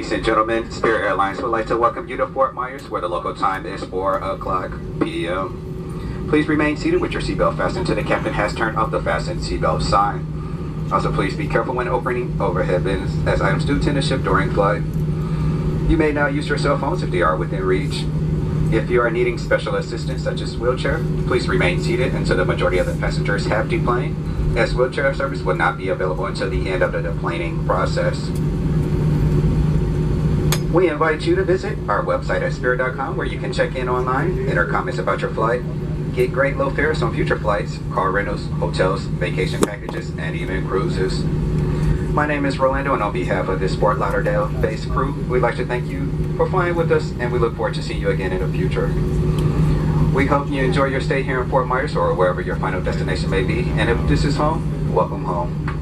Ladies and gentlemen, Spirit Airlines would like to welcome you to Fort Myers, where the local time is 4 o'clock p.m. Please remain seated with your seatbelt fastened until the captain has turned off the fasten seatbelt sign. Also, please be careful when opening overhead bins, as items do tend to shift during flight. You may now use your cell phones if they are within reach. If you are needing special assistance, such as wheelchair, please remain seated until the majority of the passengers have deplaned, as wheelchair service will not be available until the end of the deplaning process. We invite you to visit our website at spirit.com, where you can check in online, enter comments about your flight, get great low fares on future flights, car rentals, hotels, vacation packages, and even cruises. My name is Rolando, and on behalf of this Fort Lauderdale-based crew, we'd like to thank you for flying with us, and we look forward to seeing you again in the future. We hope you enjoy your stay here in Fort Myers or wherever your final destination may be, and if this is home, welcome home.